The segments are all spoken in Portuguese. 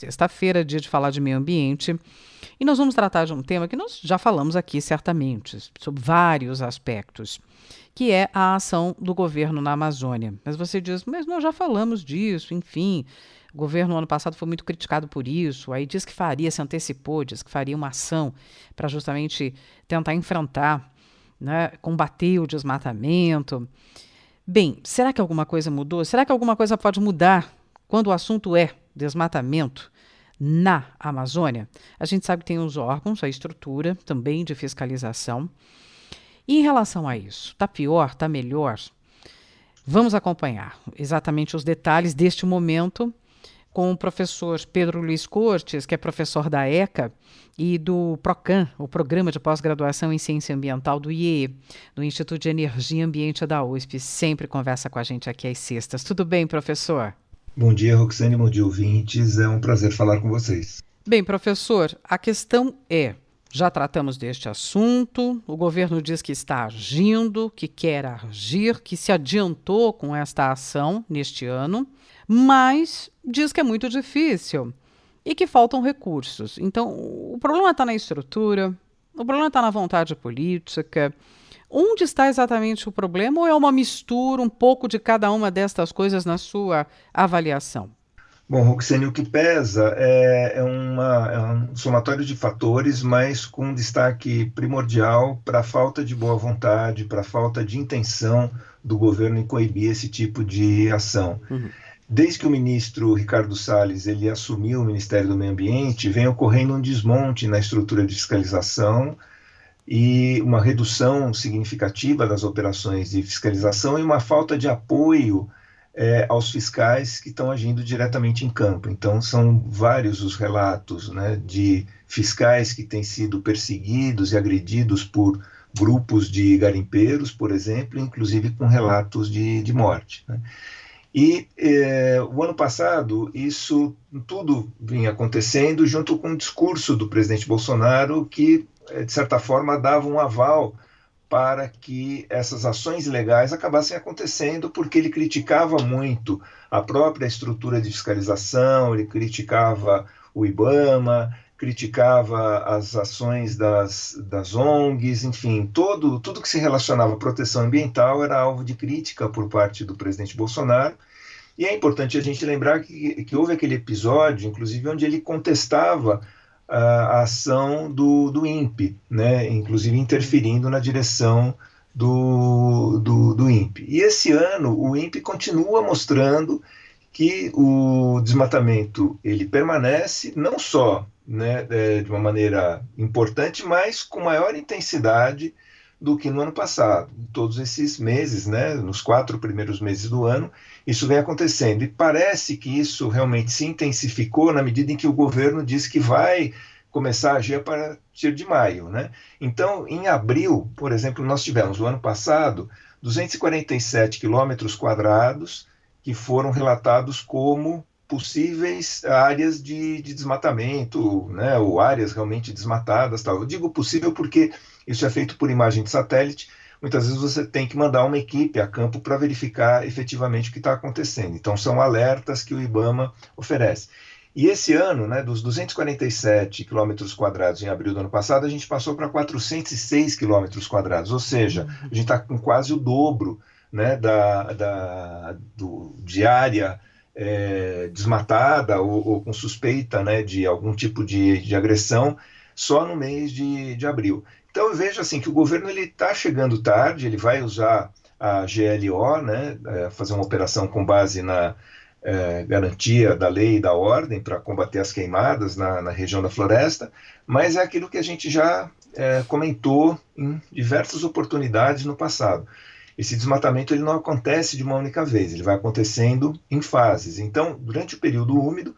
sexta-feira, dia de falar de meio ambiente, e nós vamos tratar de um tema que nós já falamos aqui certamente, sobre vários aspectos, que é a ação do governo na Amazônia. Mas você diz, mas nós já falamos disso, enfim, o governo no ano passado foi muito criticado por isso, aí diz que faria, se antecipou, diz que faria uma ação para justamente tentar enfrentar, né, combater o desmatamento. Bem, será que alguma coisa mudou? Será que alguma coisa pode mudar quando o assunto é desmatamento na Amazônia? A gente sabe que tem os órgãos, a estrutura também de fiscalização. E em relação a isso, está pior, está melhor? Vamos acompanhar exatamente os detalhes deste momento com o professor Pedro Luiz Cortes, que é professor da ECA e do PROCAN, o Programa de Pós-Graduação em Ciência Ambiental do IEE, do Instituto de Energia e Ambiente da USP. Sempre conversa com a gente aqui às sextas. Tudo bem, professor? Bom dia, Roxane, bom dia, ouvintes. É um prazer falar com vocês. Bem, professor, a questão é, já tratamos deste assunto, o governo diz que está agindo, que quer agir, que se adiantou com esta ação neste ano, mas diz que é muito difícil e que faltam recursos. Então, o problema está na estrutura, o problema está na vontade política. Onde está exatamente o problema ou é uma mistura, um pouco de cada uma destas coisas na sua avaliação? Bom, Roxane, o que pesa é um somatório de fatores, mas com um destaque primordial para a falta de boa vontade, para a falta de intenção do governo em coibir esse tipo de ação. Desde que o ministro Ricardo Salles ele assumiu o Ministério do Meio Ambiente, vem ocorrendo um desmonte na estrutura de fiscalização e uma redução significativa das operações de fiscalização e uma falta de apoio aos fiscais que estão agindo diretamente em campo. Então, são vários os relatos, né, de fiscais que têm sido perseguidos e agredidos por grupos de garimpeiros, por exemplo, inclusive com relatos de morte, né? E o ano passado, isso tudo vinha acontecendo junto com o discurso do presidente Bolsonaro, que, de certa forma, dava um aval para que essas ações ilegais acabassem acontecendo, porque ele criticava muito a própria estrutura de fiscalização, ele criticava o IBAMA, criticava as ações das ONGs, enfim, tudo que se relacionava à proteção ambiental era alvo de crítica por parte do presidente Bolsonaro. E é importante a gente lembrar que houve aquele episódio, inclusive, onde ele contestava a ação do INPE, né, inclusive interferindo na direção do INPE. E esse ano o INPE continua mostrando que o desmatamento ele permanece, não só, né, de uma maneira importante, mas com maior intensidade do que no ano passado. Todos esses meses, né, nos 4 primeiros meses do ano, isso vem acontecendo. E parece que isso realmente se intensificou na medida em que o governo diz que vai começar a agir a partir de maio, né? Então, em abril, por exemplo, nós tivemos, no ano passado, 247 quilômetros quadrados que foram relatados como possíveis áreas de desmatamento, né, ou áreas realmente desmatadas. Tal. Eu digo possível porque isso é feito por imagem de satélite. Muitas vezes você tem que mandar uma equipe a campo para verificar efetivamente o que está acontecendo. Então, são alertas que o IBAMA oferece. E esse ano, né, dos 247 quilômetros quadrados em abril do ano passado, a gente passou para 406 quilômetros quadrados, ou seja, a gente está com quase o dobro, né, de área desmatada ou com suspeita, né, de algum tipo de agressão só no mês de abril. Então eu vejo assim que o governo está chegando tarde, ele vai usar a GLO, né, fazer uma operação com base na garantia da lei e da ordem para combater as queimadas na região da floresta, mas é aquilo que a gente já comentou em diversas oportunidades no passado. Esse desmatamento ele não acontece de uma única vez, ele vai acontecendo em fases. Então, durante o período úmido,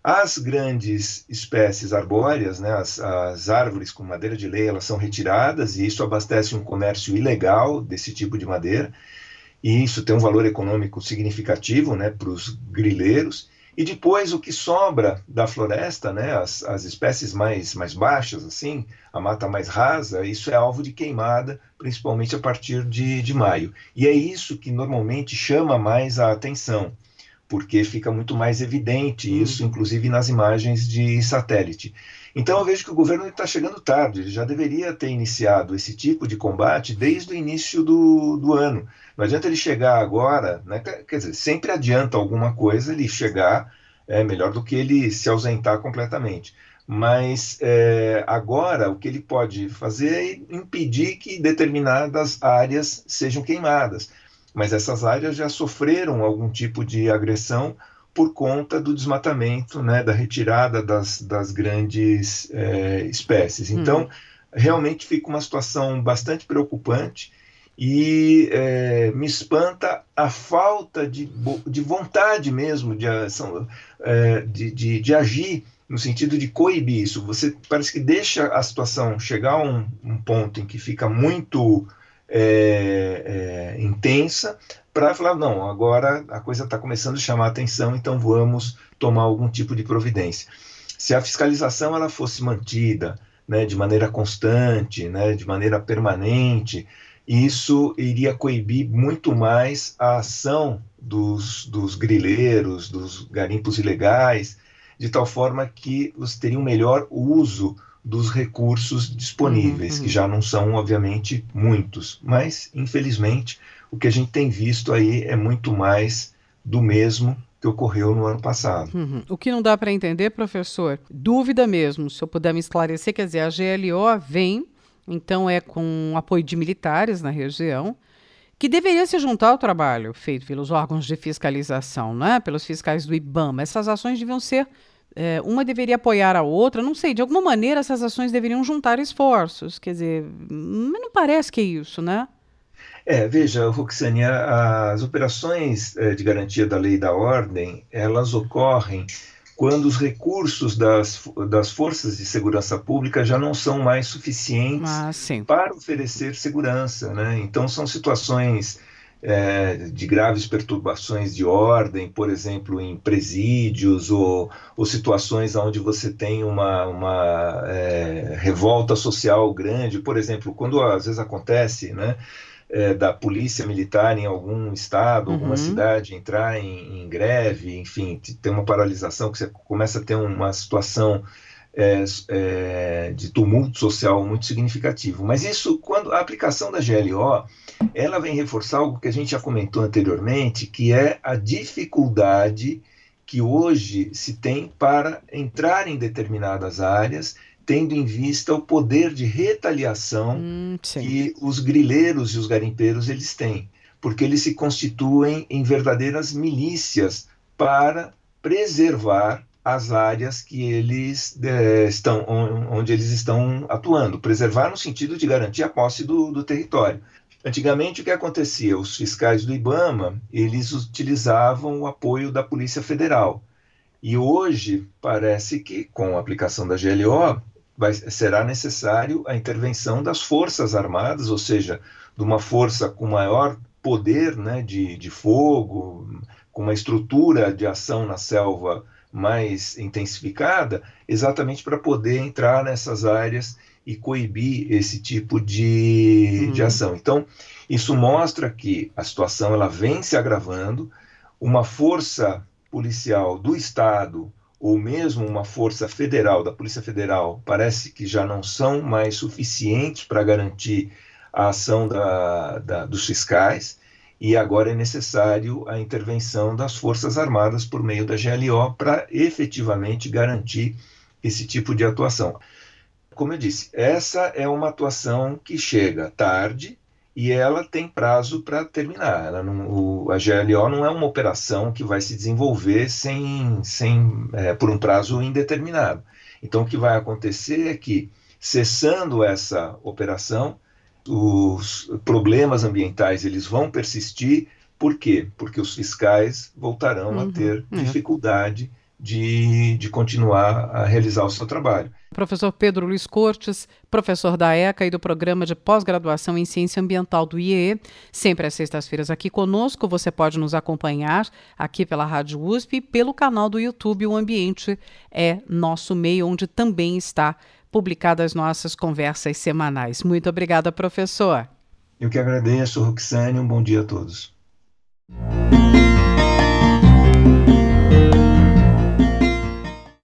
as grandes espécies arbóreas, né, as árvores com madeira de lei, elas são retiradas e isso abastece um comércio ilegal desse tipo de madeira. E isso tem um valor econômico significativo, né, para os grileiros. E depois o que sobra da floresta, né, as espécies mais baixas, assim, a mata mais rasa, isso é alvo de queimada, principalmente a partir de maio. E é isso que normalmente chama mais a atenção, porque fica muito mais evidente isso, inclusive nas imagens de satélite. Então eu vejo que o governo está chegando tarde, ele já deveria ter iniciado esse tipo de combate desde o início do ano. Não adianta ele chegar agora, né? Quer dizer, sempre adianta alguma coisa ele chegar, é melhor do que ele se ausentar completamente. Mas agora o que ele pode fazer é impedir que determinadas áreas sejam queimadas. Mas essas áreas já sofreram algum tipo de agressão por conta do desmatamento, né, da retirada das grandes espécies. Então, realmente fica uma situação bastante preocupante e me espanta a falta de vontade mesmo de ação, de agir no sentido de coibir isso. Você parece que deixa a situação chegar a um ponto em que fica muito intensa, para falar, não, agora a coisa está começando a chamar a atenção, então vamos tomar algum tipo de providência. Se a fiscalização ela fosse mantida, né, de maneira constante, né, de maneira permanente, isso iria coibir muito mais a ação dos grileiros, dos garimpos ilegais, de tal forma que você teria um melhor uso dos recursos disponíveis, que já não são, obviamente, muitos. Mas, infelizmente, o que a gente tem visto aí é muito mais do mesmo que ocorreu no ano passado. O que não dá para entender, professor, dúvida mesmo, se eu puder me esclarecer, quer dizer, a GLO vem, então é com apoio de militares na região, que deveria se juntar ao trabalho feito pelos órgãos de fiscalização, né? Pelos fiscais do IBAMA. Essas ações deviam ser, uma deveria apoiar a outra, não sei, de alguma maneira essas ações deveriam juntar esforços, quer dizer, mas não parece que é isso, né? Veja, Roxane, as operações de garantia da lei e da ordem, elas ocorrem quando os recursos das forças de segurança pública já não são mais suficientes para oferecer segurança, né? Então, são situações de graves perturbações de ordem, por exemplo, em presídios, ou situações onde você tem uma revolta social grande, por exemplo, quando às vezes acontece, né? Da polícia militar em algum estado, alguma cidade entrar em greve, enfim, tem uma paralisação que você começa a ter uma situação de tumulto social muito significativo. Mas isso, quando a aplicação da GLO, ela vem reforçar algo que a gente já comentou anteriormente, que é a dificuldade que hoje se tem para entrar em determinadas áreas, tendo em vista o poder de retaliação que os grileiros e os garimpeiros eles têm, porque eles se constituem em verdadeiras milícias para preservar as áreas que eles onde eles estão atuando, preservar no sentido de garantir a posse do território. Antigamente, o que acontecia? Os fiscais do IBAMA, eles utilizavam o apoio da Polícia Federal. E hoje, parece que, com a aplicação da GLO, será necessário a intervenção das Forças Armadas, ou seja, de uma força com maior poder, né, de fogo, com uma estrutura de ação na selva mais intensificada, exatamente para poder entrar nessas áreas e coibir esse tipo de ação. Então, isso mostra que a situação ela vem se agravando, uma força policial do Estado, ou mesmo uma força federal, da Polícia Federal, parece que já não são mais suficientes para garantir a ação dos fiscais, e agora é necessário a intervenção das Forças Armadas por meio da GLO para efetivamente garantir esse tipo de atuação. Como eu disse, essa é uma atuação que chega tarde e ela tem prazo para terminar. A GLO não é uma operação que vai se desenvolver por um prazo indeterminado. Então, o que vai acontecer é que, cessando essa operação, os problemas ambientais eles vão persistir. Por quê? Porque os fiscais voltarão a ter dificuldade de continuar a realizar o seu trabalho. Professor Pedro Luiz Cortes, professor da ECA e do Programa de Pós-Graduação em Ciência Ambiental do IEE, sempre às sextas-feiras aqui conosco. Você pode nos acompanhar aqui pela Rádio USP e pelo canal do YouTube O Ambiente é Nosso Meio, onde também está publicadas as nossas conversas semanais. Muito obrigada, professor. Eu que agradeço, Roxane. Um bom dia a todos.